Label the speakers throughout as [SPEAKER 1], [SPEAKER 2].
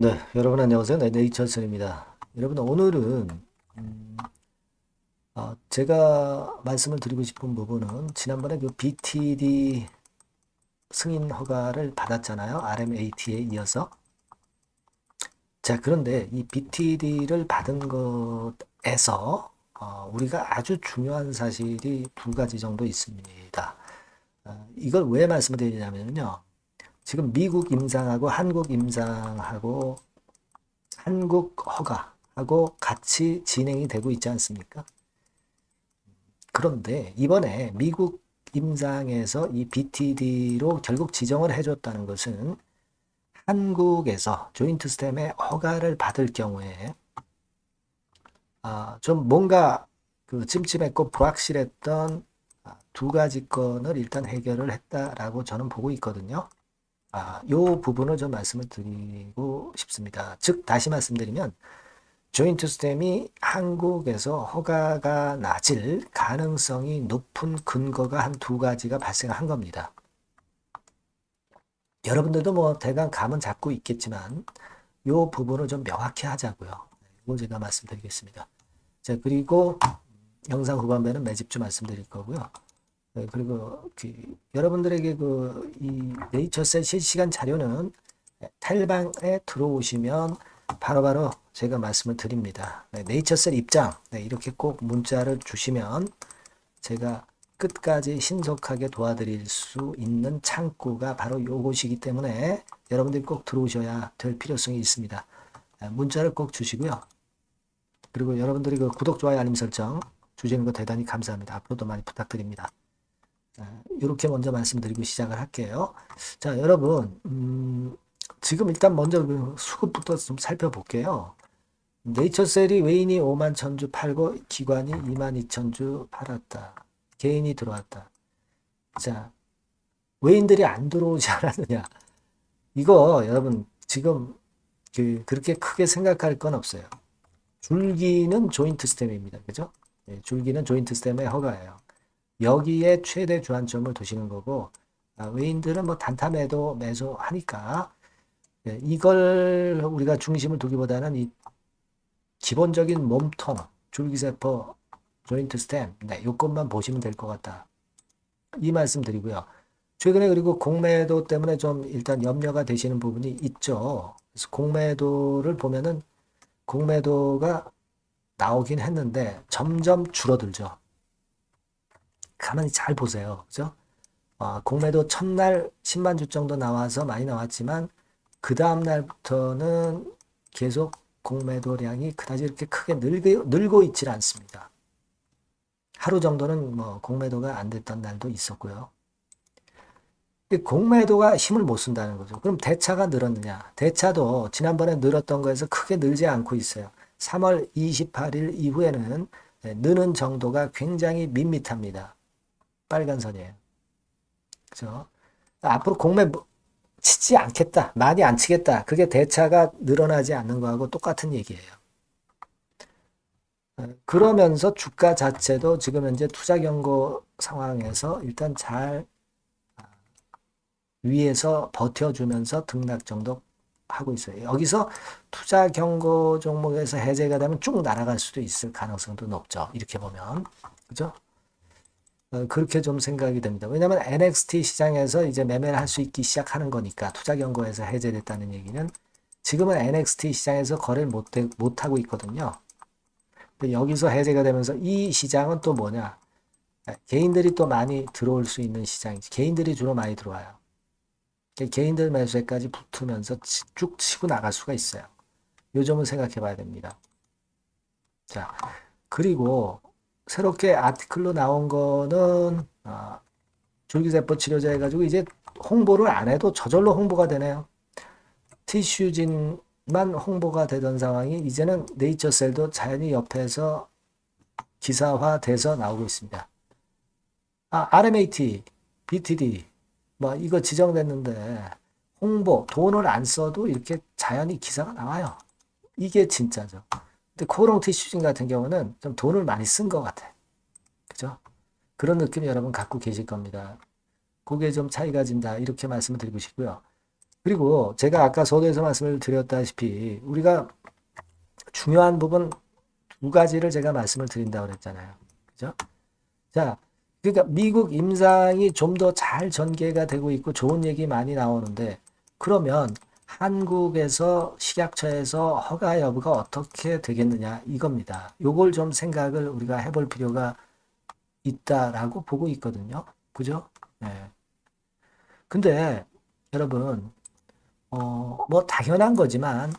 [SPEAKER 1] 네, 여러분 안녕하세요. 네, 네이처슨입니다. 여러분 오늘은 음, 제가 말씀을 드리고 싶은 부분은 지난번에 그 BTD 승인 허가를 받았잖아요. RMAT에 이어서. 자, 그런데 이 BTD를 받은 것에서 우리가 아주 중요한 사실이 두 가지 정도 있습니다. 이걸 왜 말씀을 드리냐면요. 지금 미국 임상하고 한국 임상하고 한국 허가하고 같이 진행이 되고 있지 않습니까? 그런데 이번에 미국 임상에서 이 BTD로 결국 지정을 해줬다는 것은 한국에서 조인트 스템의 허가를 받을 경우에 좀 뭔가 그 찜찜했고 불확실했던 두 가지 건을 일단 해결을 했다라고 저는 보고 있거든요. 요 부분을 좀 말씀을 드리고 싶습니다. 즉, 다시 말씀드리면 조인트 스템이 한국에서 허가가 낮을 가능성이 높은 근거가 한 두 가지가 발생한 겁니다. 여러분들도 뭐 대강 감은 잡고 있겠지만 이 부분을 좀 명확히 하자고요. 이걸 제가 말씀드리겠습니다. 자, 그리고 영상 후반부에는 매집주 말씀드릴 거고요. 네, 그리고 여러분들에게 이 네이처셀 실시간 자료는 텔방에 들어오시면 바로바로 제가 말씀을 드립니다. 네, 네이처셀 입장 이렇게 꼭 문자를 주시면 제가 끝까지 신속하게 도와드릴 수 있는 창구가 바로 요것이기 때문에 여러분들이 꼭 들어오셔야 될 필요성이 있습니다. 문자를 꼭 주시고요. 그리고 여러분들이 그 구독, 좋아요, 알림 설정 주시는 거 대단히 감사합니다. 앞으로도 많이 부탁드립니다. 이렇게 먼저 말씀드리고 시작을 할게요. 자, 여러분, 지금 일단 먼저 그 수급부터 좀 살펴볼게요. 네이처셀이 외인이 5만 천주 팔고 기관이 2만 2천 주 팔았다. 개인이 들어왔다. 자, 외인들이 안 들어오지 않았느냐. 이거 여러분 지금 그렇게 크게 생각할 건 없어요. 줄기는 조인트 스템입니다. 그죠? 예, 줄기는 조인트 스템의 허가예요. 여기에 최대 주안점을 두시는 거고, 외인들은 뭐 단타 매도 하니까, 예, 이걸 우리가 중심을 두기보다는 이 기본적인 몸통, 줄기세포, 조인트 스템, 네, 요것만 보시면 될 것 같다. 이 말씀 드리고요. 최근에 그리고 공매도 때문에 좀 일단 염려가 되시는 부분이 있죠. 그래서 공매도를 보면은 공매도가 나오긴 했는데 점점 줄어들죠. 가만히 잘 보세요. 그죠? 공매도 첫날 10만 주 정도 나와서 많이 나왔지만 그 다음 날부터는 계속 공매도량이 그다지 이렇게 크게 늘고 있질 않습니다. 하루 정도는 뭐 공매도가 안 됐던 날도 있었고요. 공매도가 힘을 못 쓴다는 거죠. 그럼 대차가 늘었느냐? 대차도 지난번에 늘었던 거에서 크게 늘지 않고 있어요. 3월 28일 이후에는 느는 정도가 굉장히 밋밋합니다. 빨간 선이에요. 그죠? 앞으로 공매 치지 않겠다. 많이 안 치겠다. 그게 대차가 늘어나지 않는 거하고 똑같은 얘기예요. 그러면서 주가 자체도 지금 현재 투자 경고 상황에서 일단 잘 위에서 버텨주면서 등락 정도 하고 있어요. 여기서 투자 경고 종목에서 해제가 되면 쭉 날아갈 수도 있을 가능성도 높죠. 이렇게 보면. 그죠? 그렇게 좀 생각이 됩니다. 왜냐하면 NXT 시장에서 이제 매매를 할 수 있기 시작하는 거니까 투자 경고에서 해제됐다는 얘기는 지금은 NXT 시장에서 거래를 못 하고 있거든요. 여기서 해제가 되면서 이 시장은 또 뭐냐? 개인들이 또 많이 들어올 수 있는 시장이지. 개인들이 주로 많이 들어와요. 개인들 매수세까지 붙으면서 쭉 치고 나갈 수가 있어요. 요 점은 생각해 봐야 됩니다. 자, 그리고 새롭게 아티클로 나온 거는 줄기세포 치료제 해가지고 이제 홍보를 안 해도 저절로 홍보가 되네요. 티슈진만 홍보가 되던 상황이 이제는 네이처셀도 자연히 옆에서 기사화돼서 나오고 있습니다. RMAT, BTD 뭐 이거 지정됐는데 홍보, 돈을 안 써도 이렇게 자연히 기사가 나와요. 이게 진짜죠. 근데 코롱 티슈진 같은 경우는 좀 돈을 많이 쓴 것 같아. 그죠? 그런 느낌 여러분 갖고 계실 겁니다. 그게 좀 차이가 진다. 이렇게 말씀을 드리고 싶고요. 그리고 제가 아까 서두에서 말씀을 드렸다시피 우리가 중요한 부분 두 가지를 제가 말씀을 드린다고 그랬잖아요. 그죠? 자, 그러니까 미국 임상이 좀 더 잘 전개가 되고 있고 좋은 얘기 많이 나오는데 그러면 한국에서 식약처에서 허가 여부가 어떻게 되겠느냐 이겁니다. 요걸 좀 생각을 우리가 해볼 필요가 있다라고 보고 있거든요. 그죠? 네. 근데 여러분 뭐 당연한 거지만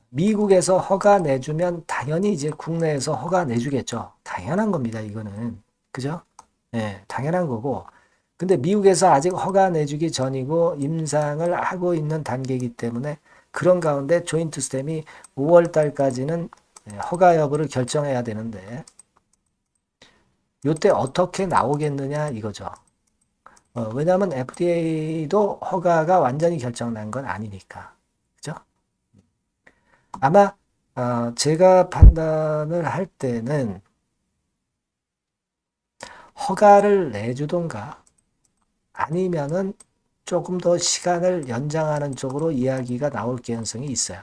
[SPEAKER 1] 미국에서 허가 내주면 당연히 이제 국내에서 허가 내주겠죠. 당연한 겁니다. 이거는. 그죠? 예, 당연한 거고. 근데 미국에서 아직 허가 내주기 전이고 임상을 하고 있는 단계이기 때문에 그런 가운데 조인트 스템이 5월 달까지는 허가 여부를 결정해야 되는데 요때 어떻게 나오겠느냐 이거죠. 왜냐하면 FDA도 허가가 완전히 결정난 건 아니니까. 그죠? 아마 제가 판단을 할 때는 허가를 내주던가 아니면은 조금 더 시간을 연장하는 쪽으로 이야기가 나올 가능성이 있어요.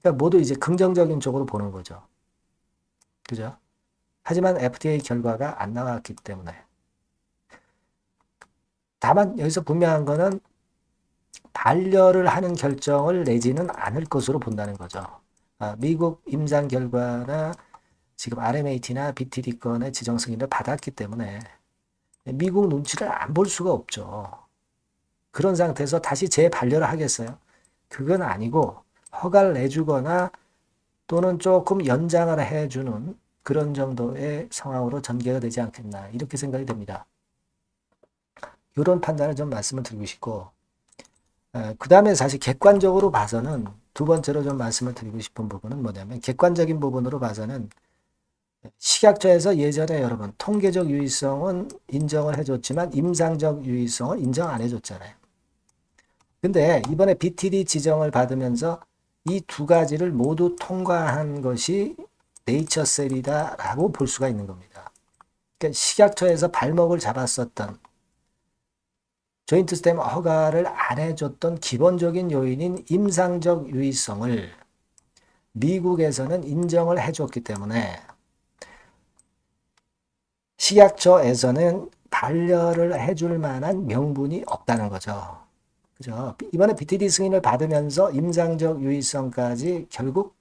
[SPEAKER 1] 그러니까 모두 이제 긍정적인 쪽으로 보는 거죠. 그죠? 하지만 FDA 결과가 안 나왔기 때문에. 다만 여기서 분명한 거는 반려를 하는 결정을 내지는 않을 것으로 본다는 거죠. 미국 임상 결과나 지금 RMAT나 BTD 건의 지정 승인을 받았기 때문에 미국 눈치를 안 볼 수가 없죠. 그런 상태에서 다시 재반려를 하겠어요? 그건 아니고 허가를 내주거나 또는 조금 연장을 해주는 그런 정도의 상황으로 전개가 되지 않겠나 이렇게 생각이 됩니다. 이런 판단을 좀 말씀을 드리고 싶고 그 다음에 사실 객관적으로 봐서는 두 번째로 좀 말씀을 드리고 싶은 부분은 뭐냐면 객관적인 부분으로 봐서는 식약처에서 예전에 여러분 통계적 유의성은 인정을 해줬지만 임상적 유의성을 인정 안 해줬잖아요. 근데 이번에 BTD 지정을 받으면서 이 두 가지를 모두 통과한 것이 네이처셀이다라고 볼 수가 있는 겁니다. 그러니까 식약처에서 발목을 잡았었던 조인트 스템 허가를 안 해줬던 기본적인 요인인 임상적 유의성을 미국에서는 인정을 해줬기 때문에 식약처에서는 반려를 해줄 만한 명분이 없다는 거죠. 그죠? 이번에 BTD 승인을 받으면서 임상적 유의성까지 결국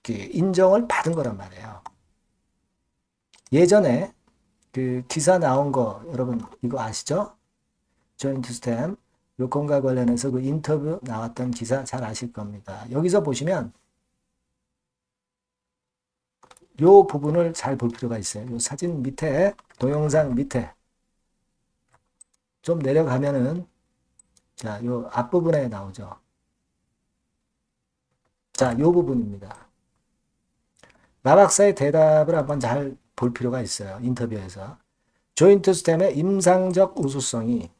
[SPEAKER 1] 인정을 받은 거란 말이에요. 예전에 그 기사 나온 거 여러분 이거 아시죠? 조인트 스템 요건과 관련해서 그 인터뷰 나왔던 기사 잘 아실 겁니다. 여기서 보시면 요 부분을 잘 볼 필요가 있어요. 요 사진 밑에 동영상 밑에 좀 내려가면은 자, 요 앞부분에 나오죠. 자, 요 부분입니다. 마박사의 대답을 한번 잘 볼 필요가 있어요. 인터뷰에서. 조인트 스템의 임상적 우수성이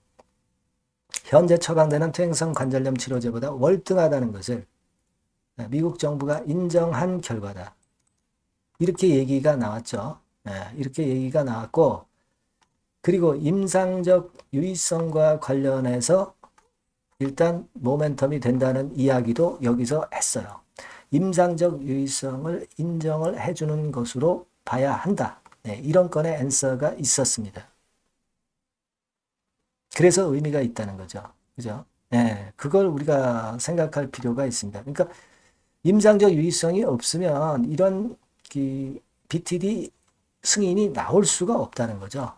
[SPEAKER 1] 현재 처방되는 퇴행성 관절염 치료제보다 월등하다는 것을 미국 정부가 인정한 결과다. 이렇게 얘기가 나왔죠. 이렇게 얘기가 나왔고 그리고 임상적 유의성과 관련해서 일단 모멘텀이 된다는 이야기도 여기서 했어요. 임상적 유의성을 인정을 해주는 것으로 봐야 한다. 이런 건의 앤서가 있었습니다. 그래서 의미가 있다는 거죠. 그죠? 그걸 우리가 생각할 필요가 있습니다. 그러니까 임상적 유의성이 없으면 이런 BTD 승인이 나올 수가 없다는 거죠.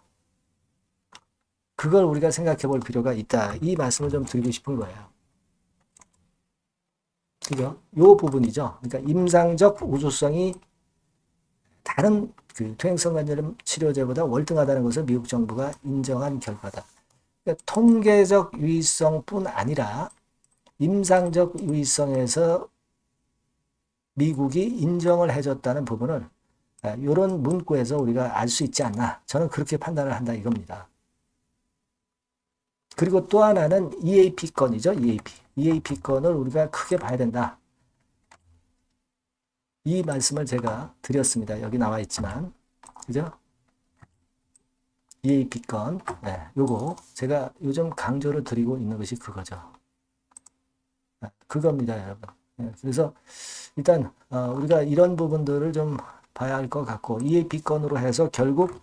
[SPEAKER 1] 그걸 우리가 생각해 볼 필요가 있다. 이 말씀을 좀 드리고 싶은 거예요. 그죠? 요 부분이죠. 그러니까 임상적 우수성이 다른 그 퇴행성 관절염 치료제보다 월등하다는 것을 미국 정부가 인정한 결과다. 그러니까 통계적 유의성뿐 아니라 임상적 유의성에서 미국이 인정을 해줬다는 부분을 이런 문구에서 우리가 알 수 있지 않나. 저는 그렇게 판단을 한다 이겁니다. 그리고 또 하나는 EAP 건이죠. EAP. EAP 건을 우리가 크게 봐야 된다. 이 말씀을 제가 드렸습니다. 여기 나와 있지만. 그죠? EAP권. 네, 요거 제가 요즘 강조를 드리고 있는 것이 그거죠. 그겁니다, 여러분. 네, 그래서 일단 우리가 이런 부분들을 좀 봐야 할 것 같고 EAP권으로 해서 결국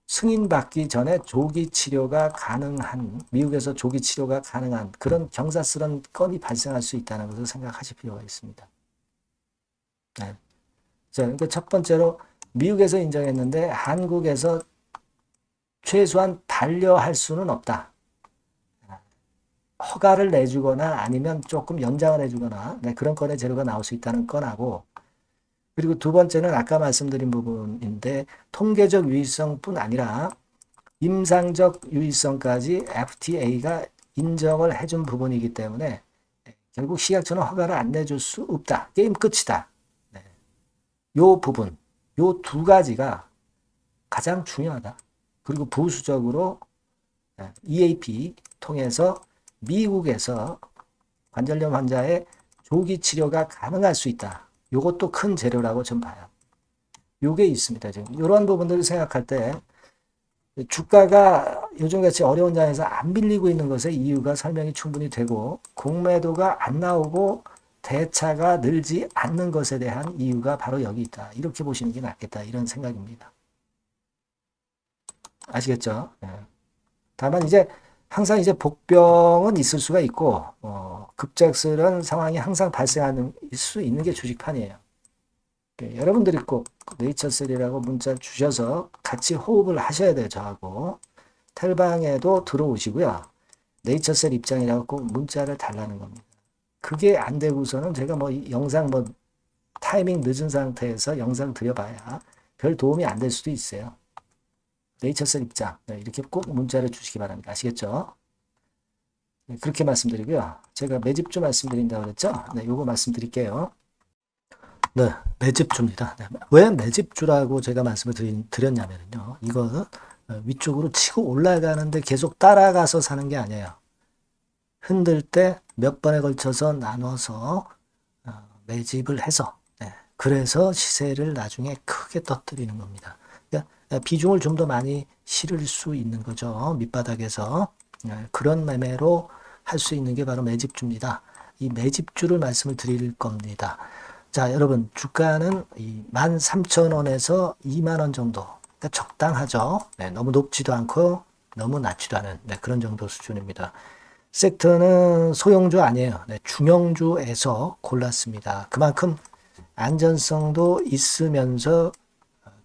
[SPEAKER 1] 승인받기 전에 조기 치료가 가능한 미국에서 조기 치료가 가능한 그런 경사스러운 건이 발생할 수 있다는 것을 생각하실 필요가 있습니다. 네. 자, 그러니까 첫 번째로 미국에서 인정했는데 한국에서 최소한 반려할 수는 없다. 허가를 내주거나 아니면 조금 연장을 해주거나 네, 그런 건의 재료가 나올 수 있다는 건하고 그리고 두 번째는 아까 말씀드린 부분인데 통계적 유의성뿐 아니라 임상적 유의성까지 FDA가 인정을 해준 부분이기 때문에 결국 식약처는 허가를 안 내줄 수 없다. 게임 끝이다. 네. 요 부분, 요 두 가지가 가장 중요하다. 그리고 부수적으로 EAP 통해서 미국에서 관절염 환자의 조기 치료가 가능할 수 있다. 요것도 큰 재료라고 좀 봐요. 요게 있습니다. 지금 이런 부분들을 생각할 때 주가가 요즘같이 어려운 장에서 안 밀리고 있는 것의 이유가 설명이 충분히 되고 공매도가 안 나오고 대차가 늘지 않는 것에 대한 이유가 바로 여기 있다. 이렇게 보시는 게 낫겠다. 이런 생각입니다. 아시겠죠? 네. 다만 이제 항상 이제 복병은 있을 수가 있고 급작스러운 상황이 항상 발생하는 수 있는 게 주식판이에요. 여러분들이 꼭 네이처셀이라고 문자 주셔서 같이 호흡을 하셔야 돼요. 저하고 텔방에도 들어오시고요. 네이처셀 입장이라고 꼭 문자를 달라는 겁니다. 그게 안 되고서는 제가 뭐 영상 뭐 타이밍 늦은 상태에서 영상 드려봐야 별 도움이 안 될 수도 있어요. 네이처셀 입장 이렇게 꼭 문자를 주시기 바랍니다. 아시겠죠? 네, 그렇게 말씀드리고요. 제가 매집주 말씀드린다고 그랬죠? 네, 요거 말씀드릴게요. 네, 매집주입니다. 네, 왜 매집주라고 제가 말씀을 드렸냐면요. 이거 위쪽으로 치고 올라가는데 계속 따라가서 사는 게 아니에요. 흔들 때 몇 번에 걸쳐서 나눠서 매집을 해서 그래서 시세를 나중에 크게 터뜨리는 겁니다. 그러니까 비중을 좀 더 많이 실을 수 있는 거죠. 밑바닥에서 그런 매매로 할 수 있는 게 바로 매집주입니다. 이 매집주를 말씀을 드릴 겁니다. 자, 여러분 주가는 13,000원에서 2만원 정도 그러니까 적당하죠. 네, 너무 높지도 않고 너무 낮지도 않은 그런 정도 수준입니다. 섹터는 소형주 아니에요. 네, 중형주에서 골랐습니다. 그만큼 안전성도 있으면서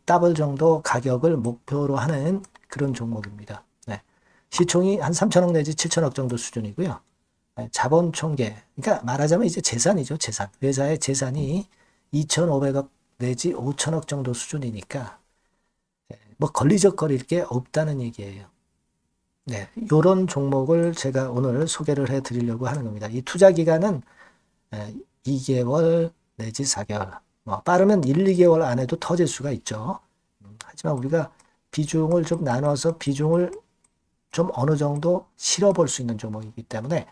[SPEAKER 1] 더블 정도 가격을 목표로 하는 그런 종목입니다. 네, 시총이 한 3천억 내지 7천억 정도 수준이고요. 자본 총계, 그러니까 말하자면 이제 재산이죠, 재산. 회사의 재산이 2,500억 내지 5천억 정도 수준이니까 뭐 걸리적거릴 게 없다는 얘기예요. 네, 이런 종목을 제가 오늘 소개를 해드리려고 하는 겁니다. 이 투자 기간은 2개월 내지 4개월, 뭐 빠르면 1, 2개월 안에도 터질 수가 있죠. 하지만 우리가 비중을 좀 나눠서 비중을 좀 어느 정도 실어볼 수 있는 종목이기 때문에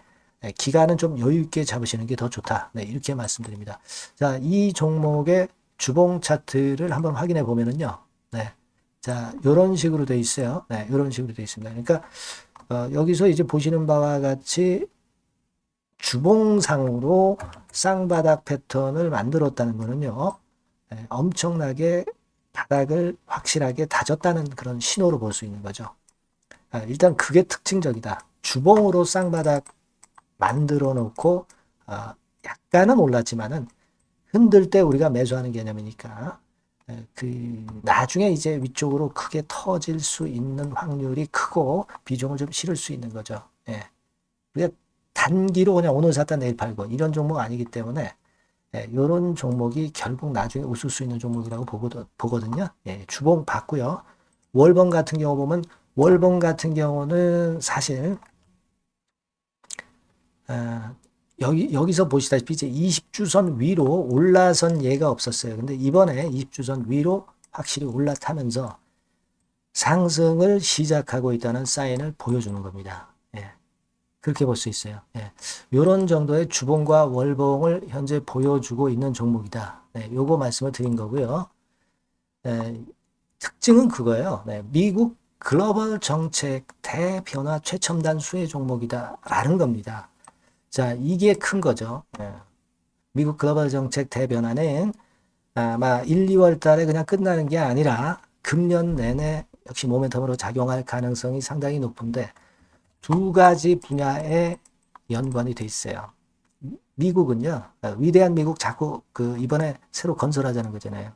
[SPEAKER 1] 기간은 좀 여유 있게 잡으시는 게 더 좋다. 네, 이렇게 말씀드립니다. 자, 이 종목의 주봉 차트를 한번 확인해 보면은요. 네. 자, 요런 식으로 돼 있어요. 네, 요런 식으로 돼 있습니다. 그러니까 여기서 이제 보시는 바와 같이 주봉상으로 쌍바닥 패턴을 만들었다는 거는요. 네, 엄청나게 바닥을 확실하게 다졌다는 그런 신호로 볼 수 있는 거죠. 일단 그게 특징적이다. 주봉으로 쌍바닥 만들어 놓고 약간은 올랐지만은 흔들 때 우리가 매수하는 개념이니까 그 나중에 이제 위쪽으로 크게 터질 수 있는 확률이 크고 비중을 좀 실을 수 있는 거죠. 예. 우리가 단기로 그냥 오늘 샀다 내일 팔고 이런 종목 아니기 때문에 이런 종목이 결국 나중에 웃을 수 있는 종목이라고 보거든요. 예, 주봉 봤고요. 월봉 같은 경우 보면 월봉 같은 경우는 사실 여기서 보시다시피 이제 20주선 위로 올라선 예가 없었어요. 근데 이번에 20주선 위로 확실히 올라타면서 상승을 시작하고 있다는 사인을 보여주는 겁니다. 예. 그렇게 볼 수 있어요. 예. 이런 정도의 주봉과 월봉을 현재 보여주고 있는 종목이다. 네, 요거 말씀을 드린 거고요. 특징은 그거예요. 네, 미국 글로벌 정책 대변화 최첨단 수혜 종목이다라는 겁니다. 자, 이게 큰 거죠. 예. 미국 글로벌 정책 대변화는 아마 1, 2월 달에 그냥 끝나는 게 아니라 금년 내내 역시 모멘텀으로 작용할 가능성이 상당히 높은데 두 가지 분야에 연관이 돼 있어요. 미국은요, 위대한 미국 자꾸 이번에 새로 건설하자는 거잖아요.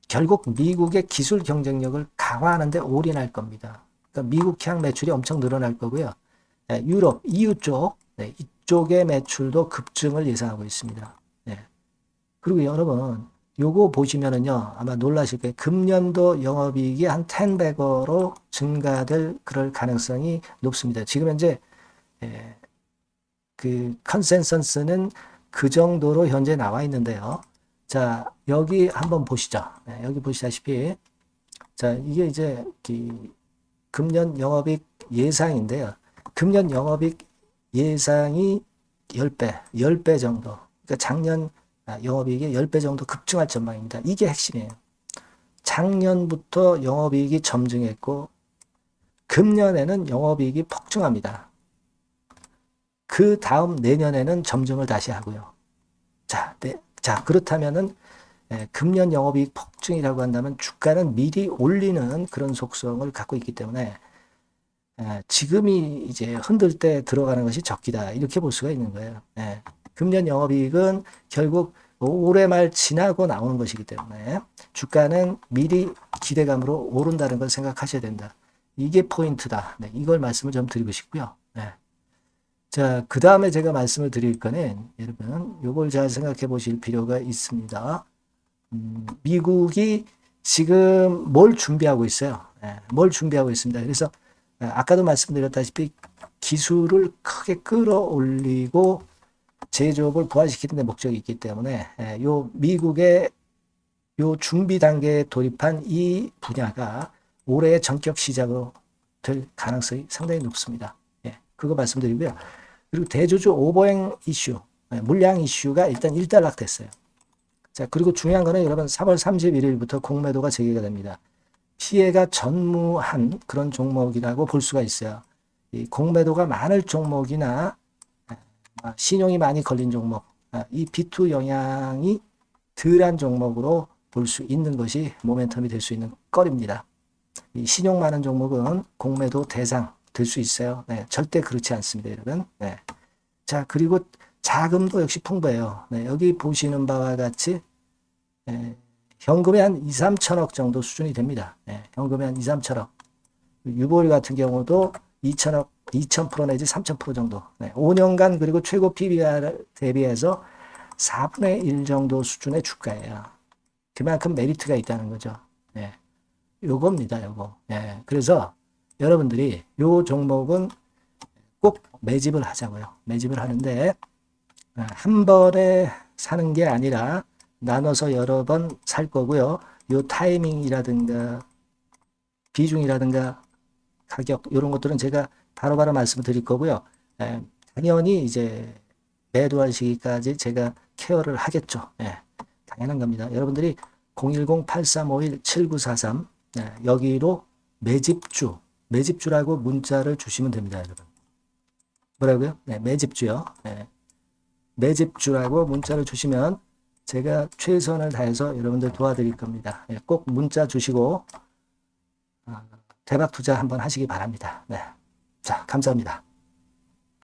[SPEAKER 1] 결국 미국의 기술 경쟁력을 강화하는데 올인할 겁니다. 그러니까 미국 향 매출이 엄청 늘어날 거고요. 유럽, EU 쪽, 이쪽의 매출도 급증을 예상하고 있습니다. 그리고 여러분, 요거 보시면은요, 아마 놀라실 거예요. 금년도 영업이익이 한 10배로 증가될 그럴 가능성이 높습니다. 지금 현재 그 컨센서스는 그 정도로 현재 나와 있는데요. 자, 여기 한번 보시죠. 여기 보시다시피, 자, 이게 이제 금년 영업이익 예상인데요. 금년 영업이익 예상이 10배 정도. 그러니까 작년 영업이익이 10배 정도 급증할 전망입니다. 이게 핵심이에요. 작년부터 영업이익이 점증했고, 금년에는 영업이익이 폭증합니다. 그 다음 내년에는 점증을 다시 하고요. 자, 그렇다면은 금년 영업이익 폭증이라고 한다면 주가는 미리 올리는 그런 속성을 갖고 있기 때문에 지금이 이제 흔들 때 들어가는 것이 적기다. 이렇게 볼 수가 있는 거예요. 금년 영업이익은 결국 올해 말 지나고 나오는 것이기 때문에 주가는 미리 기대감으로 오른다는 걸 생각하셔야 된다. 이게 포인트다. 이걸 말씀을 좀 드리고 싶고요. 자, 그 다음에 제가 말씀을 드릴 거는 여러분 요걸 잘 생각해 보실 필요가 있습니다. 미국이 지금 뭘 준비하고 있어요. 뭘 준비하고 있습니다. 그래서 아까도 말씀드렸다시피 기술을 크게 끌어올리고 제조업을 부활시키는 데 목적이 있기 때문에 요 미국의 요 준비 단계에 돌입한 이 분야가 올해 전격 시작으로 될 가능성이 상당히 높습니다. 그거 말씀드리고요. 그리고 대주주 오버행 이슈, 물량 이슈가 일단 일단락됐어요. 자, 그리고 중요한 거는 여러분 3월 31일부터 공매도가 재개가 됩니다. 피해가 전무한 그런 종목이라고 볼 수가 있어요. 이 공매도가 많을 종목이나 신용이 많이 걸린 종목, 이 비투 영향이 덜한 종목으로 볼 수 있는 것이 모멘텀이 될 수 있는 거리입니다. 이 신용 많은 종목은 공매도 대상 될 수 있어요. 절대 그렇지 않습니다, 여러분. 자, 그리고 자금도 역시 풍부해요. 여기 보시는 바와 같이 현금이 한 2, 3천억 정도 수준이 됩니다. 현금이 한 2, 3천억. 유보율 같은 경우도 2천억, 2,000% 내지 3,000% 정도. 5년간 그리고 최고 PBR 대비해서 4분의 1 정도 수준의 주가예요. 그만큼 메리트가 있다는 거죠. 요겁니다, 요거. 그래서 여러분들이 요 종목은 꼭 매집을 하자고요. 매집을 하는데 한 번에 사는 게 아니라 나눠서 여러 번 살 거고요. 요 타이밍이라든가 비중이라든가 가격 이런 것들은 제가 바로바로 말씀을 드릴 거고요. 당연히 이제 매도할 시기까지 제가 케어를 하겠죠. 당연한 겁니다. 여러분들이 010-8351-7943 여기로 매집주라고 문자를 주시면 됩니다, 여러분. 뭐라고요? 매집주요. 매집주라고 문자를 주시면 제가 최선을 다해서 여러분들 도와드릴 겁니다. 꼭 문자 주시고 대박 투자 한번 하시기 바랍니다. 자, 감사합니다.